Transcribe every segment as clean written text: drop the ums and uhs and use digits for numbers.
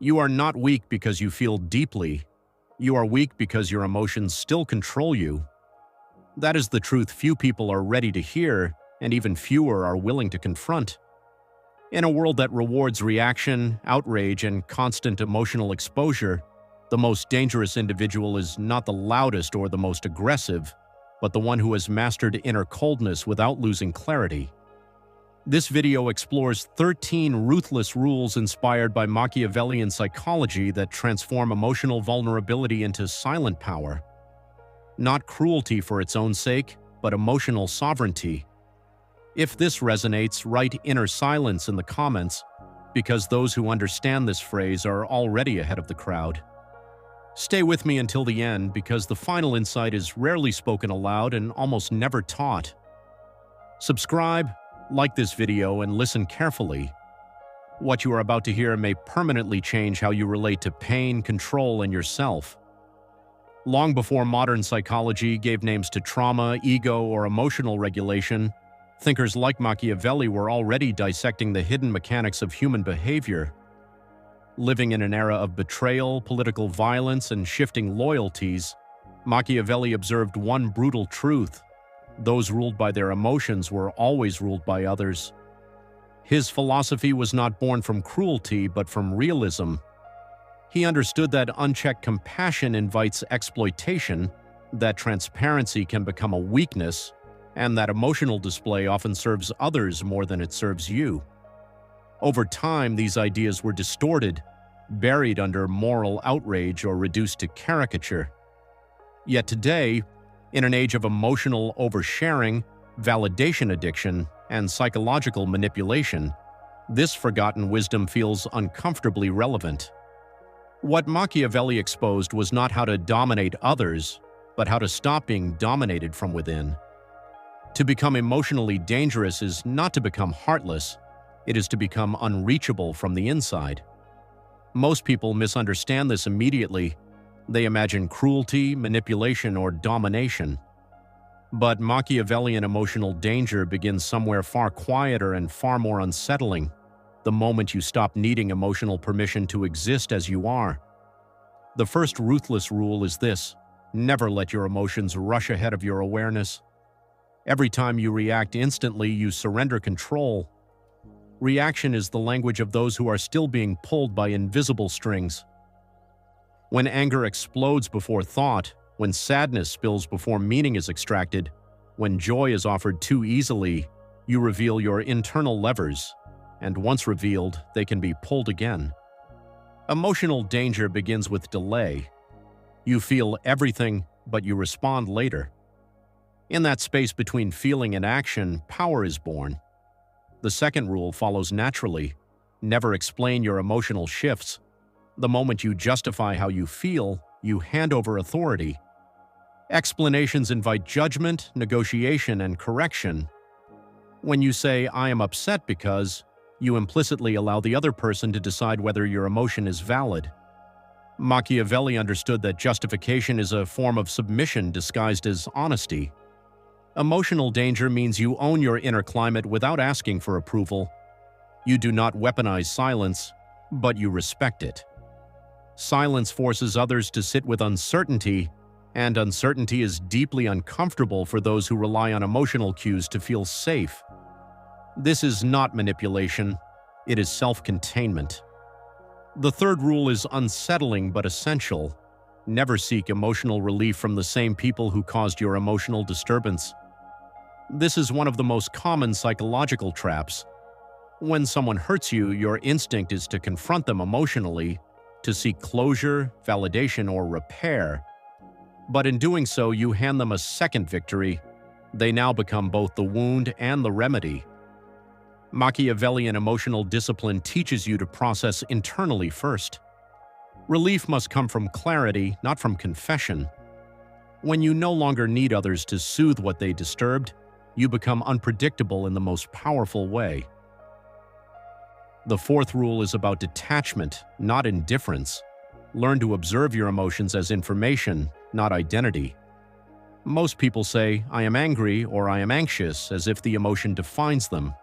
You are not weak because you feel deeply. You are weak because your emotions still control you. That is the truth few people are ready to hear, and even fewer are willing to confront. In a world that rewards reaction, outrage, and constant emotional exposure, the most dangerous individual is not the loudest or the most aggressive, but the one who has mastered inner coldness without losing clarity. This video explores 13 ruthless rules inspired by Machiavellian psychology that transform emotional vulnerability into silent power. Not cruelty for its own sake, but emotional sovereignty. If this resonates, write "inner silence" in the comments, because those who understand this phrase are already ahead of the crowd. Stay with me until the end, because the final insight is rarely spoken aloud and almost never taught. Subscribe, like this video, and listen carefully. What you are about to hear may permanently change how you relate to pain, control, and yourself. Long before modern psychology gave names to trauma, ego, or emotional regulation, thinkers like Machiavelli were already dissecting the hidden mechanics of human behavior. Living in an era of betrayal, political violence, and shifting loyalties, Machiavelli observed one brutal truth: those ruled by their emotions were always ruled by others. His philosophy was not born from cruelty, but from realism. He understood that unchecked compassion invites exploitation, that transparency can become a weakness, and that emotional display often serves others more than it serves you. Over time, these ideas were distorted, buried under moral outrage, or reduced to caricature. Yet today, in an age of emotional oversharing, validation addiction, and psychological manipulation, this forgotten wisdom feels uncomfortably relevant. What Machiavelli exposed was not how to dominate others, but how to stop being dominated from within. To become emotionally dangerous is not to become heartless, it is to become unreachable from the inside. Most people misunderstand this immediately. They imagine cruelty, manipulation, or domination. But Machiavellian emotional danger begins somewhere far quieter and far more unsettling: the moment you stop needing emotional permission to exist as you are. The first ruthless rule is this: never let your emotions rush ahead of your awareness. Every time you react instantly, you surrender control. Reaction is the language of those who are still being pulled by invisible strings. When anger explodes before thought, when sadness spills before meaning is extracted, when joy is offered too easily, you reveal your internal levers, and once revealed, they can be pulled again. Emotional danger begins with delay. You feel everything, but you respond later. In that space between feeling and action, power is born. The second rule follows naturally: never explain your emotional shifts. The moment you justify how you feel, you hand over authority. Explanations invite judgment, negotiation, and correction. When you say, "I am upset because," you implicitly allow the other person to decide whether your emotion is valid. Machiavelli understood that justification is a form of submission disguised as honesty. Emotional danger means you own your inner climate without asking for approval. You do not weaponize silence, but you respect it. Silence forces others to sit with uncertainty, and uncertainty is deeply uncomfortable for those who rely on emotional cues to feel safe. This is not manipulation, it is self-containment. The third rule is unsettling but essential: never seek emotional relief from the same people who caused your emotional disturbance. This is one of the most common psychological traps. When someone hurts you, your instinct is to confront them emotionally, to seek closure, validation, or repair. But in doing so, you hand them a second victory. They now become both the wound and the remedy. Machiavellian emotional discipline teaches you to process internally first. Relief must come from clarity, not from confession. When you no longer need others to soothe what they disturbed, you become unpredictable in the most powerful way. The fourth rule is about detachment, not indifference. Learn to observe your emotions as information, not identity. Most people say, "I am angry" or "I am anxious," as if the emotion defines them.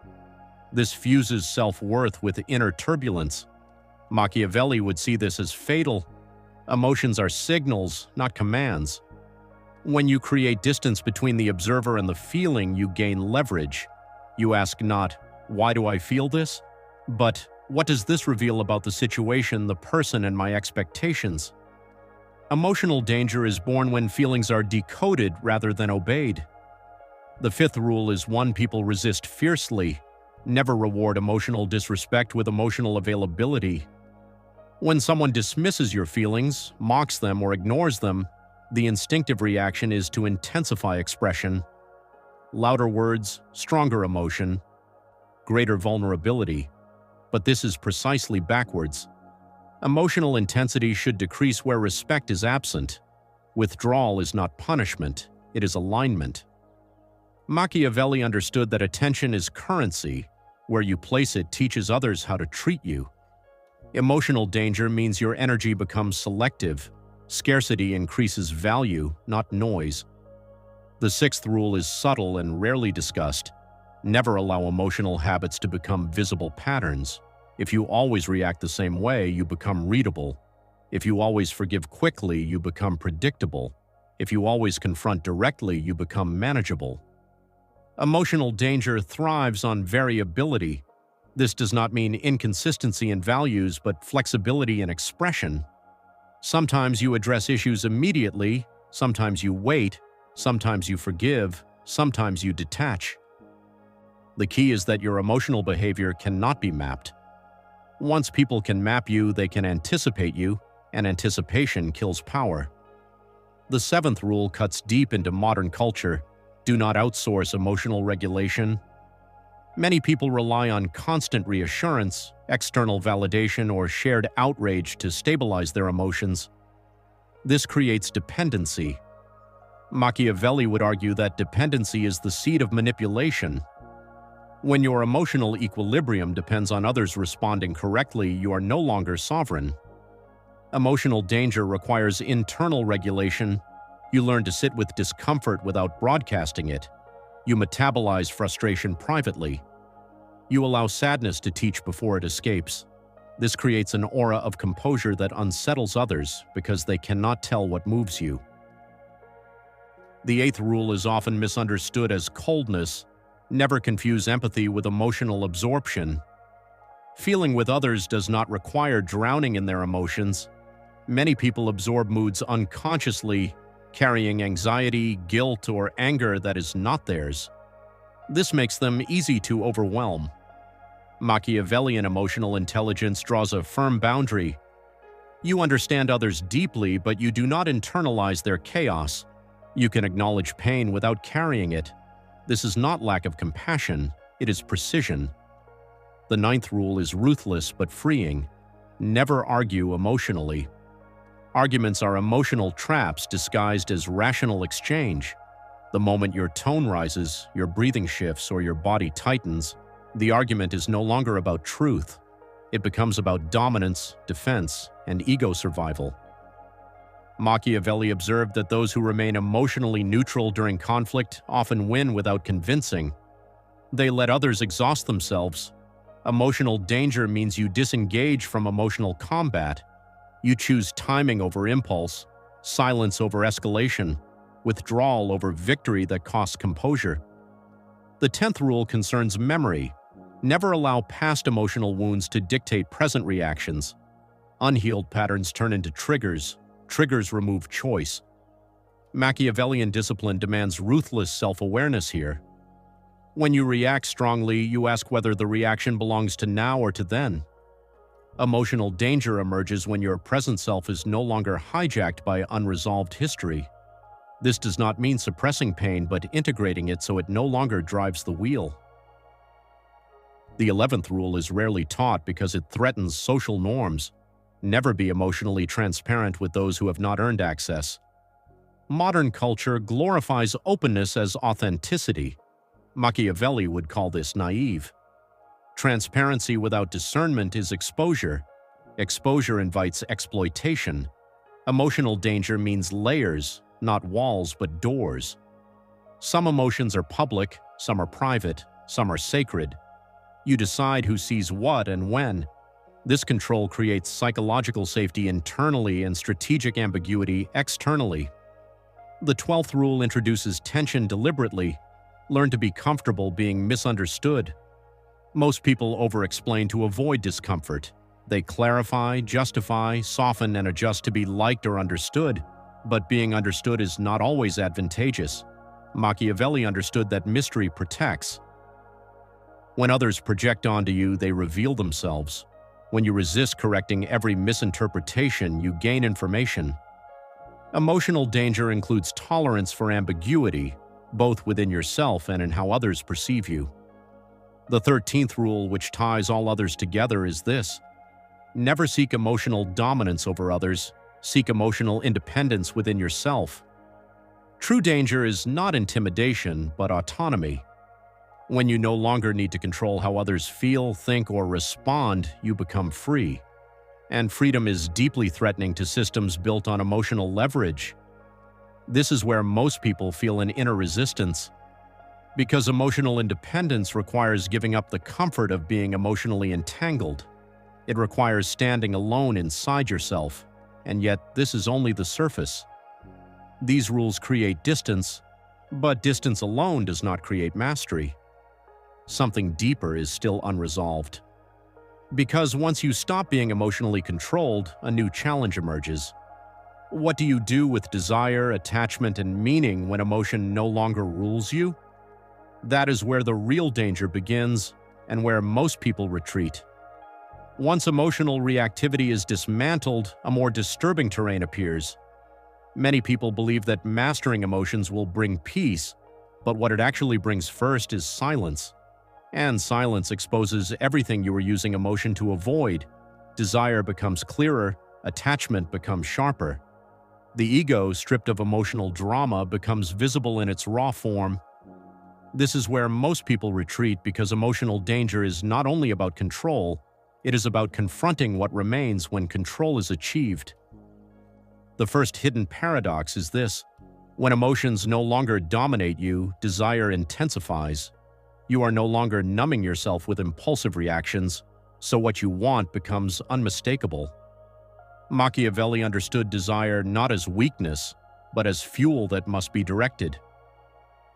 This fuses self-worth with inner turbulence. Machiavelli would see this as fatal. Emotions are signals, not commands. When you create distance between the observer and the feeling, you gain leverage. You ask not, "Why do I feel this?" but "What does this reveal about the situation, the person, and my expectations?" Emotional danger is born when feelings are decoded rather than obeyed. The fifth rule is one people resist fiercely. Never reward emotional disrespect with emotional availability. When someone dismisses your feelings, mocks them, or ignores them, the instinctive reaction is to intensify expression. Louder words, stronger emotion, greater vulnerability. But this is precisely backwards. Emotional intensity should decrease where respect is absent. Withdrawal is not punishment, it is alignment. Machiavelli understood that attention is currency. Where you place it teaches others how to treat you. Emotional danger means your energy becomes selective. Scarcity increases value, not noise. The sixth rule is subtle and rarely discussed. Never allow emotional habits to become visible patterns. If you always react the same way, you become readable. If you always forgive quickly, you become predictable. If you always confront directly, you become manageable. Emotional danger thrives on variability. This does not mean inconsistency in values, but flexibility in expression. Sometimes you address issues immediately, sometimes you wait, sometimes you forgive, sometimes you detach. The key is that your emotional behavior cannot be mapped. Once people can map you, they can anticipate you, and anticipation kills power. The seventh rule cuts deep into modern culture. Do not outsource emotional regulation. Many people rely on constant reassurance, external validation, or shared outrage to stabilize their emotions. This creates dependency. Machiavelli would argue that dependency is the seed of manipulation. When your emotional equilibrium depends on others responding correctly, you are no longer sovereign. Emotional danger requires internal regulation. You learn to sit with discomfort without broadcasting it. You metabolize frustration privately. You allow sadness to teach before it escapes. This creates an aura of composure that unsettles others because they cannot tell what moves you. The eighth rule is often misunderstood as coldness. Never confuse empathy with emotional absorption. Feeling with others does not require drowning in their emotions. Many people absorb moods unconsciously, carrying anxiety, guilt, or anger that is not theirs. This makes them easy to overwhelm. Machiavellian emotional intelligence draws a firm boundary. You understand others deeply, but you do not internalize their chaos. You can acknowledge pain without carrying it. This is not lack of compassion, it is precision. The ninth rule is ruthless but freeing. Never argue emotionally. Arguments are emotional traps disguised as rational exchange. The moment your tone rises, your breathing shifts, or your body tightens, the argument is no longer about truth. It becomes about dominance, defense, and ego survival. Machiavelli observed that those who remain emotionally neutral during conflict often win without convincing. They let others exhaust themselves. Emotional danger means you disengage from emotional combat. You choose timing over impulse, silence over escalation, withdrawal over victory that costs composure. The 10th rule concerns memory. Never allow past emotional wounds to dictate present reactions. Unhealed patterns turn into triggers. Triggers remove choice. Machiavellian discipline demands ruthless self-awareness here. When you react strongly, you ask whether the reaction belongs to now or to then. Emotional danger emerges when your present self is no longer hijacked by unresolved history. This does not mean suppressing pain, but integrating it so it no longer drives the wheel. The 11th rule is rarely taught because it threatens social norms. Never be emotionally transparent with those who have not earned access. Modern culture glorifies openness as authenticity. Machiavelli would call this naive. Transparency without discernment is exposure. Exposure invites exploitation. Emotional danger means layers, not walls but doors. Some emotions are public, some are private, some are sacred. You decide who sees what and when. This control creates psychological safety internally and strategic ambiguity externally. The 12th rule introduces tension deliberately. Learn to be comfortable being misunderstood. Most people over-explain to avoid discomfort. They clarify, justify, soften, and adjust to be liked or understood. But being understood is not always advantageous. Machiavelli understood that mystery protects. When others project onto you, they reveal themselves. When you resist correcting every misinterpretation, you gain information. Emotional danger includes tolerance for ambiguity, both within yourself and in how others perceive you. The 13th rule, which ties all others together, is this: never seek emotional dominance over others, seek emotional independence within yourself. True danger is not intimidation, but autonomy. When you no longer need to control how others feel, think, or respond, you become free. And freedom is deeply threatening to systems built on emotional leverage. This is where most people feel an inner resistance. Because emotional independence requires giving up the comfort of being emotionally entangled. It requires standing alone inside yourself, and yet this is only the surface. These rules create distance, but distance alone does not create mastery. Something deeper is still unresolved. Because once you stop being emotionally controlled, a new challenge emerges. What do you do with desire, attachment, and meaning when emotion no longer rules you? That is where the real danger begins and where most people retreat. Once emotional reactivity is dismantled, a more disturbing terrain appears. Many people believe that mastering emotions will bring peace, but what it actually brings first is silence. And silence exposes everything you were using emotion to avoid. Desire becomes clearer, attachment becomes sharper. The ego, stripped of emotional drama, becomes visible in its raw form. This is where most people retreat because emotional danger is not only about control, it is about confronting what remains when control is achieved. The first hidden paradox is this: when emotions no longer dominate you, desire intensifies. You are no longer numbing yourself with impulsive reactions, so what you want becomes unmistakable. Machiavelli understood desire not as weakness, but as fuel that must be directed.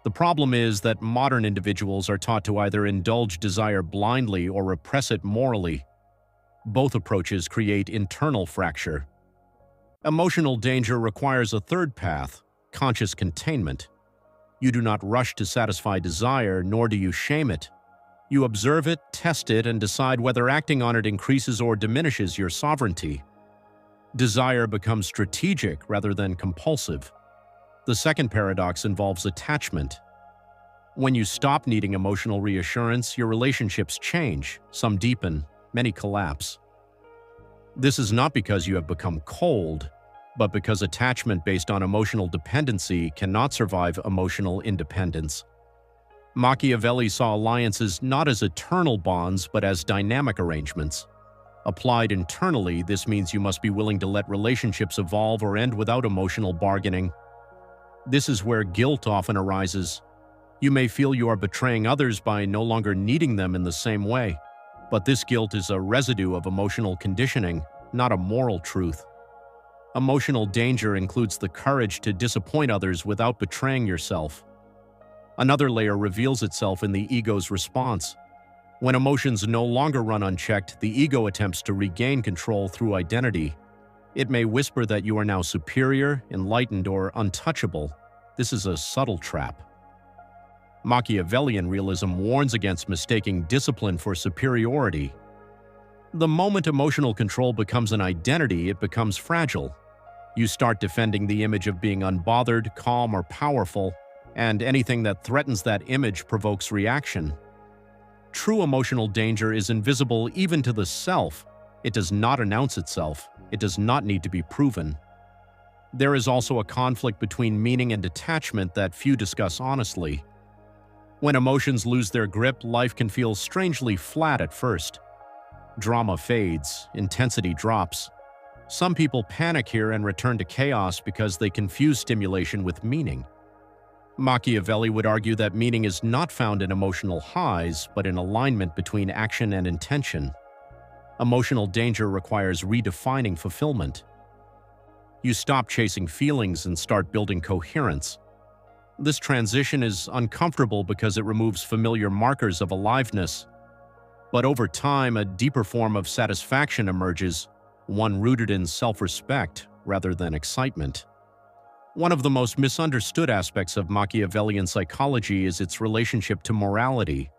The problem is that modern individuals are taught to either indulge desire blindly or repress it morally. Both approaches create internal fracture. Emotional danger requires a third path: conscious containment. You do not rush to satisfy desire, nor do you shame it. You observe it, test it, and decide whether acting on it increases or diminishes your sovereignty. Desire becomes strategic rather than compulsive. The second paradox involves attachment. When you stop needing emotional reassurance, your relationships change. Some deepen, many collapse. This is not because you have become cold, but because attachment based on emotional dependency cannot survive emotional independence. Machiavelli saw alliances not as eternal bonds, but as dynamic arrangements. Applied internally, this means you must be willing to let relationships evolve or end without emotional bargaining. This is where guilt often arises. You may feel you are betraying others by no longer needing them in the same way, but this guilt is a residue of emotional conditioning, not a moral truth. Emotional danger includes the courage to disappoint others without betraying yourself. Another layer reveals itself in the ego's response. When emotions no longer run unchecked, the ego attempts to regain control through identity. It may whisper that you are now superior, enlightened, or untouchable. This is a subtle trap. Machiavellian realism warns against mistaking discipline for superiority. The moment emotional control becomes an identity, it becomes fragile. You start defending the image of being unbothered, calm, or powerful, and anything that threatens that image provokes reaction. True emotional danger is invisible even to the self. It does not announce itself. It does not need to be proven. There is also a conflict between meaning and detachment that few discuss honestly. When emotions lose their grip, life can feel strangely flat at first. Drama fades, intensity drops. Some people panic here and return to chaos because they confuse stimulation with meaning. Machiavelli would argue that meaning is not found in emotional highs, but in alignment between action and intention. Emotional danger requires redefining fulfillment. You stop chasing feelings and start building coherence. This transition is uncomfortable because it removes familiar markers of aliveness. But over time, a deeper form of satisfaction emerges, one rooted in self-respect rather than excitement. One of the most misunderstood aspects of Machiavellian psychology is its relationship to morality.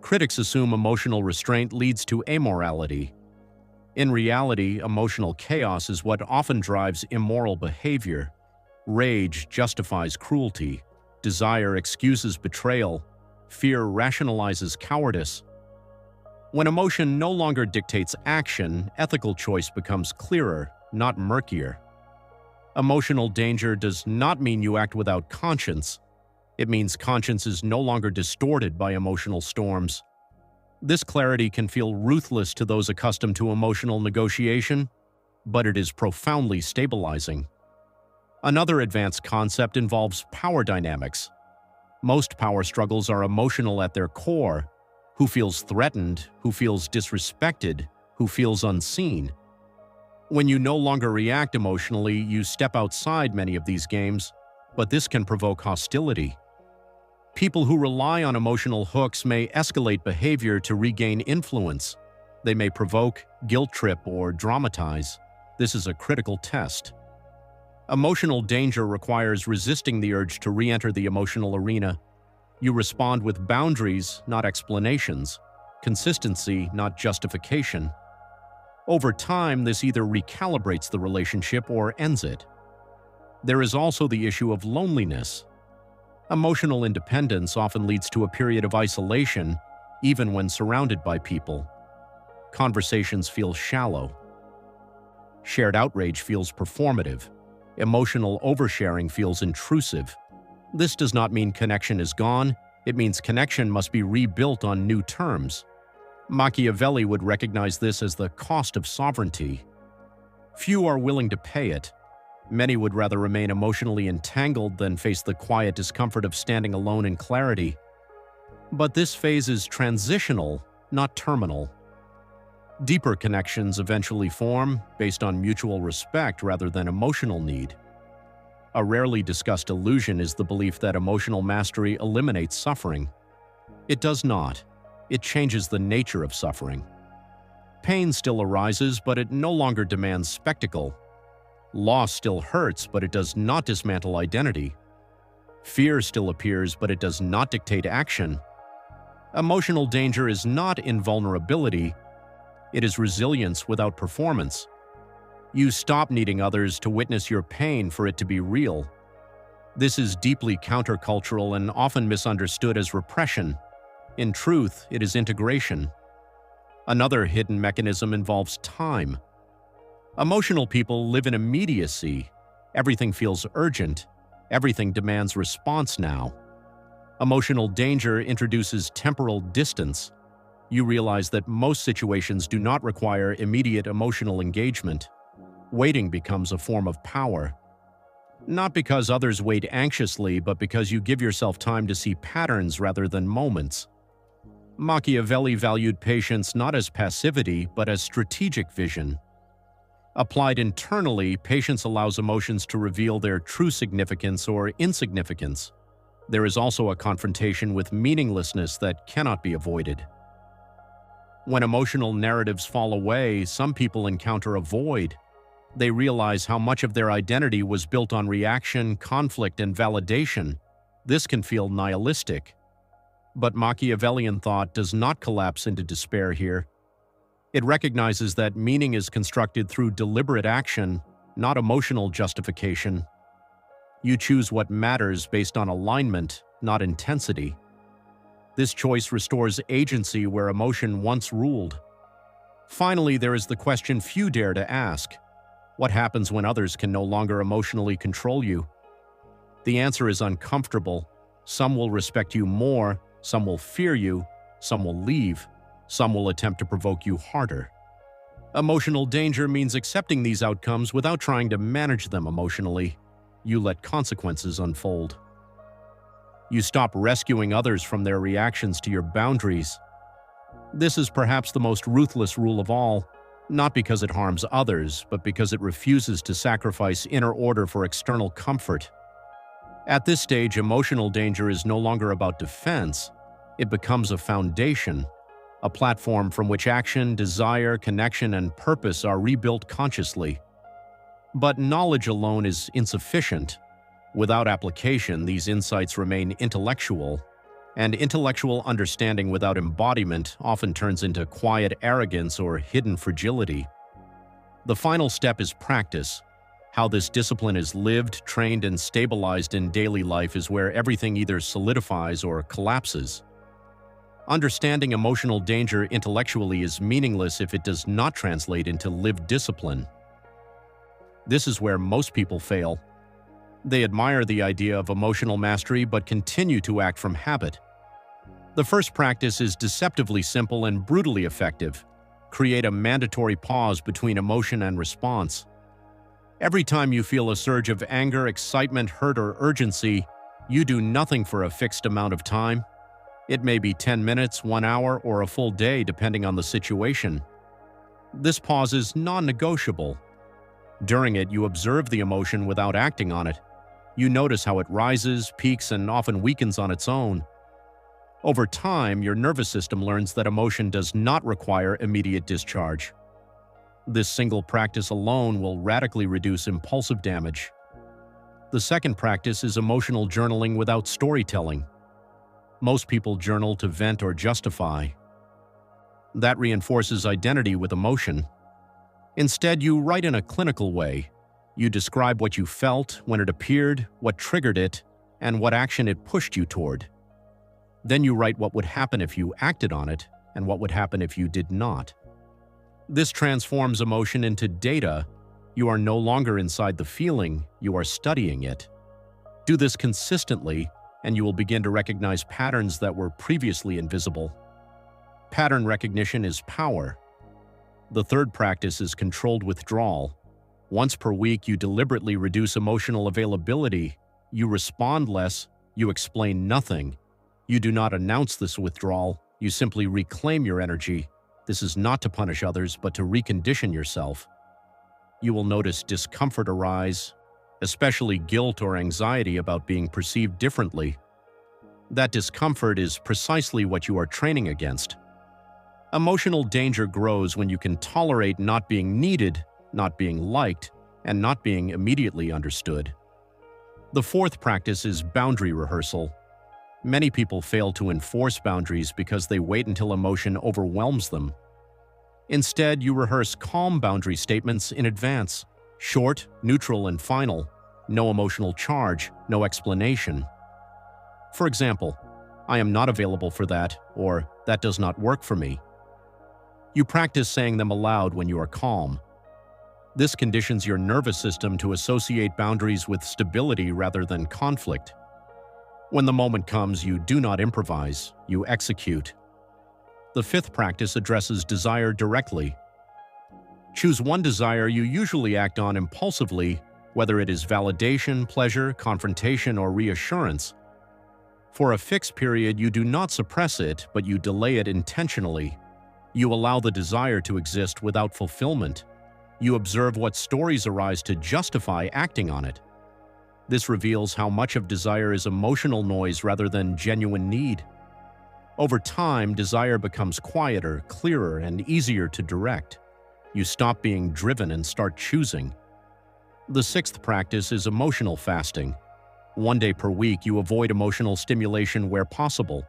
Critics assume emotional restraint leads to amorality. In reality, emotional chaos is what often drives immoral behavior. Rage justifies cruelty, desire excuses betrayal, fear rationalizes cowardice. When emotion no longer dictates action, ethical choice becomes clearer, not murkier. Emotional danger does not mean you act without conscience. It means conscience is no longer distorted by emotional storms. This clarity can feel ruthless to those accustomed to emotional negotiation, but it is profoundly stabilizing. Another advanced concept involves power dynamics. Most power struggles are emotional at their core. Who feels threatened? Who feels disrespected? Who feels unseen? When you no longer react emotionally, you step outside many of these games, but this can provoke hostility. People who rely on emotional hooks may escalate behavior to regain influence. They may provoke, guilt trip, or dramatize. This is a critical test. Emotional danger requires resisting the urge to re-enter the emotional arena. You respond with boundaries, not explanations, consistency, not justification. Over time, this either recalibrates the relationship or ends it. There is also the issue of loneliness. Emotional independence often leads to a period of isolation, even when surrounded by people. Conversations feel shallow. Shared outrage feels performative. Emotional oversharing feels intrusive. This does not mean connection is gone. It means connection must be rebuilt on new terms. Machiavelli would recognize this as the cost of sovereignty. Few are willing to pay it. Many would rather remain emotionally entangled than face the quiet discomfort of standing alone in clarity. But this phase is transitional, not terminal. Deeper connections eventually form based on mutual respect rather than emotional need. A rarely discussed illusion is the belief that emotional mastery eliminates suffering. It does not. It changes the nature of suffering. Pain still arises, but it no longer demands spectacle. Loss still hurts, but it does not dismantle identity. Fear still appears, but it does not dictate action. Emotional danger is not invulnerability. It is resilience without performance. You stop needing others to witness your pain for it to be real. This is deeply countercultural and often misunderstood as repression. In truth, it is integration. Another hidden mechanism involves time. Emotional people live in immediacy. Everything feels urgent. Everything demands response now. Emotional danger introduces temporal distance. You realize that most situations do not require immediate emotional engagement. Waiting becomes a form of power. Not because others wait anxiously, but because you give yourself time to see patterns rather than moments. Machiavelli valued patience not as passivity, but as strategic vision. Applied internally, patience allows emotions to reveal their true significance or insignificance. There is also a confrontation with meaninglessness that cannot be avoided. When emotional narratives fall away, some people encounter a void. They realize how much of their identity was built on reaction, conflict, and validation. This can feel nihilistic. But Machiavellian thought does not collapse into despair here. It recognizes that meaning is constructed through deliberate action, not emotional justification. You choose what matters based on alignment, not intensity. This choice restores agency where emotion once ruled. Finally, there is the question few dare to ask. What happens when others can no longer emotionally control you? The answer is uncomfortable. Some will respect you more, some will fear you, some will leave, some will attempt to provoke you harder. Emotional danger means accepting these outcomes without trying to manage them emotionally. You let consequences unfold. You stop rescuing others from their reactions to your boundaries. This is perhaps the most ruthless rule of all, not because it harms others, but because it refuses to sacrifice inner order for external comfort. At this stage, emotional danger is no longer about defense. It becomes a foundation, a platform from which action, desire, connection, and purpose are rebuilt consciously. But knowledge alone is insufficient. Without application, these insights remain intellectual, and intellectual understanding without embodiment often turns into quiet arrogance or hidden fragility. The final step is practice. How this discipline is lived, trained, and stabilized in daily life is where everything either solidifies or collapses. Understanding emotional danger intellectually is meaningless if it does not translate into lived discipline. This is where most people fail. They admire the idea of emotional mastery but continue to act from habit. The first practice is deceptively simple and brutally effective. Create a mandatory pause between emotion and response. Every time you feel a surge of anger, excitement, hurt, or urgency, you do nothing for a fixed amount of time. It may be 10 minutes, 1 hour, or a full day depending on the situation. This pause is non-negotiable. During it, you observe the emotion without acting on it. You notice how it rises, peaks, and often weakens on its own. Over time, your nervous system learns that emotion does not require immediate discharge. This single practice alone will radically reduce impulsive damage. The second practice is emotional journaling without storytelling. Most people journal to vent or justify. That reinforces identity with emotion. Instead, you write in a clinical way. You describe what you felt, when it appeared, what triggered it, and what action it pushed you toward. Then you write what would happen if you acted on it, and what would happen if you did not. This transforms emotion into data. You are no longer inside the feeling, you are studying it. Do this consistently, and you will begin to recognize patterns that were previously invisible. Pattern recognition is power. The third practice is controlled withdrawal. Once per week, you deliberately reduce emotional availability. You respond less, you explain nothing. You do not announce this withdrawal, you simply reclaim your energy. This is not to punish others, but to recondition yourself. You will notice discomfort arise, especially guilt or anxiety about being perceived differently. That discomfort is precisely what you are training against. Emotional danger grows when you can tolerate not being needed, not being liked, and not being immediately understood. The fourth practice is boundary rehearsal. Many people fail to enforce boundaries because they wait until emotion overwhelms them. Instead, you rehearse calm boundary statements in advance. Short, neutral, and final. No emotional charge, no explanation. For example, "I am not available for that," or "that does not work for me." You practice saying them aloud when you are calm. This conditions your nervous system to associate boundaries with stability rather than conflict. When the moment comes, you do not improvise, you execute. The fifth practice addresses desire directly. Choose one desire you usually act on impulsively, whether it is validation, pleasure, confrontation, or reassurance. For a fixed period, you do not suppress it, but you delay it intentionally. You allow the desire to exist without fulfillment. You observe what stories arise to justify acting on it. This reveals how much of desire is emotional noise rather than genuine need. Over time, desire becomes quieter, clearer, and easier to direct. You stop being driven and start choosing. The sixth practice is emotional fasting. 1 day per week, you avoid emotional stimulation where possible.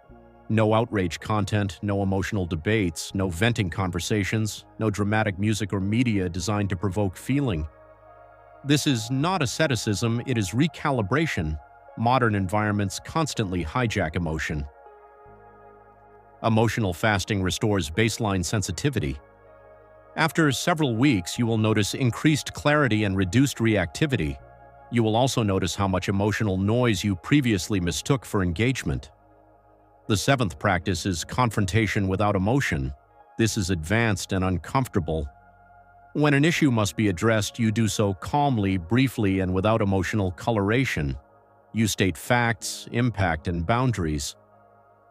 No outrage content, no emotional debates, no venting conversations, no dramatic music or media designed to provoke feeling. This is not asceticism, it is recalibration. Modern environments constantly hijack emotion. Emotional fasting restores baseline sensitivity. After several weeks, you will notice increased clarity and reduced reactivity. You will also notice how much emotional noise you previously mistook for engagement. The seventh practice is confrontation without emotion. This is advanced and uncomfortable. When an issue must be addressed, you do so calmly, briefly, and without emotional coloration. You state facts, impact, and boundaries.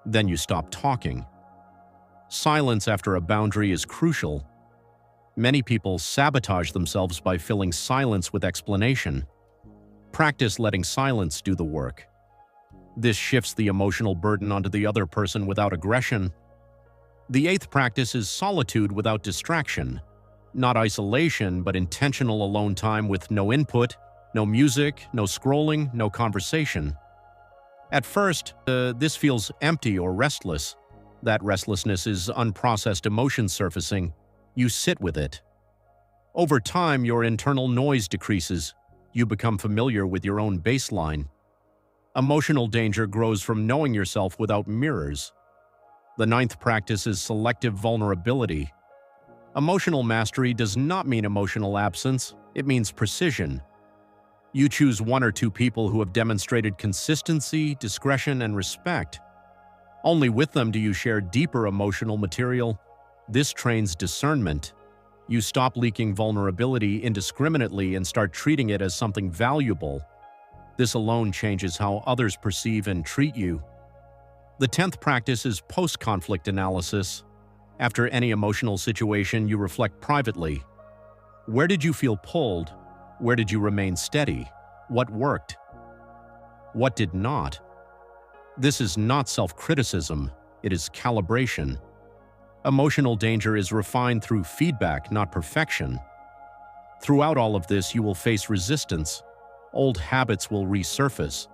Then you stop talking. Silence after a boundary is crucial. Many people sabotage themselves by filling silence with explanation. Practice letting silence do the work. This shifts the emotional burden onto the other person without aggression. The eighth practice is solitude without distraction. Not isolation, but intentional alone time with no input, no music, no scrolling, no conversation. At first, this feels empty or restless. That restlessness is unprocessed emotion surfacing. You sit with it. Over time, your internal noise decreases. You become familiar with your own baseline. Emotional danger grows from knowing yourself without mirrors. The ninth practice is selective vulnerability. Emotional mastery does not mean emotional absence, it means precision. You choose one or two people who have demonstrated consistency, discretion, and respect. Only with them do you share deeper emotional material. This trains discernment. You stop leaking vulnerability indiscriminately and start treating it as something valuable. This alone changes how others perceive and treat you. The 10th practice is post-conflict analysis. After any emotional situation, you reflect privately. Where did you feel pulled? Where did you remain steady? What worked? What did not? This is not self-criticism, it is calibration. Emotional danger is refined through feedback, not perfection. Throughout all of this, you will face resistance. Old habits will resurface.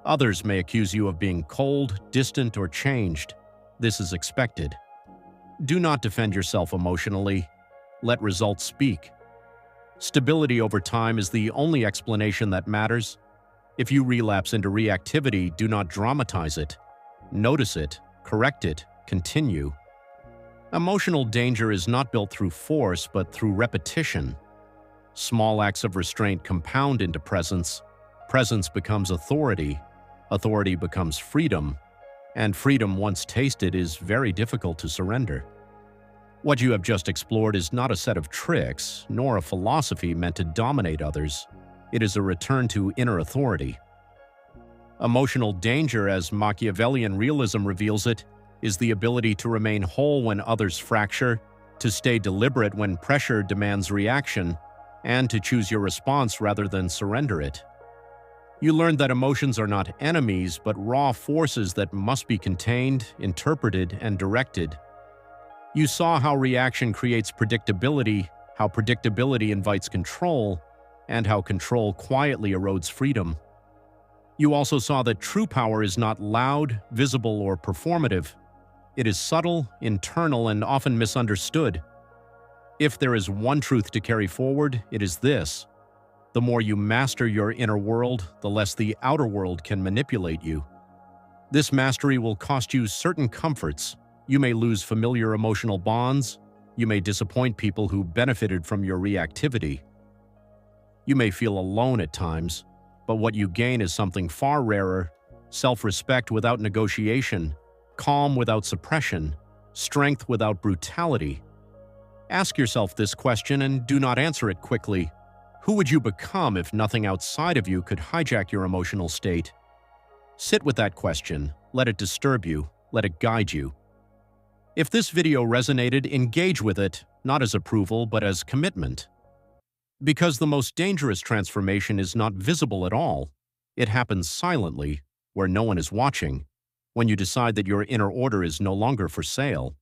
Others may accuse you of being cold, distant, or changed. This is expected. Do not defend yourself emotionally. Let results speak. Stability over time is the only explanation that matters. If you relapse into reactivity, do not dramatize it. Notice it, correct it, continue. Emotional danger is not built through force, but through repetition. Small acts of restraint compound into presence. Presence becomes authority. Authority becomes freedom. And freedom, once tasted, is very difficult to surrender. What you have just explored is not a set of tricks, nor a philosophy meant to dominate others. It is a return to inner authority. Emotional danger, as Machiavellian realism reveals it, is the ability to remain whole when others fracture, to stay deliberate when pressure demands reaction, and to choose your response rather than surrender it. You learned that emotions are not enemies, but raw forces that must be contained, interpreted, and directed. You saw how reaction creates predictability, how predictability invites control, and how control quietly erodes freedom. You also saw that true power is not loud, visible, or performative. It is subtle, internal, and often misunderstood. If there is one truth to carry forward, it is this: the more you master your inner world, the less the outer world can manipulate you. This mastery will cost you certain comforts. You may lose familiar emotional bonds. You may disappoint people who benefited from your reactivity. You may feel alone at times, but what you gain is something far rarer: self-respect without negotiation, calm without suppression, strength without brutality. Ask yourself this question and do not answer it quickly. Who would you become if nothing outside of you could hijack your emotional state? Sit with that question, let it disturb you, let it guide you. If this video resonated, engage with it, not as approval, but as commitment. Because the most dangerous transformation is not visible at all. It happens silently, where no one is watching, when you decide that your inner order is no longer for sale.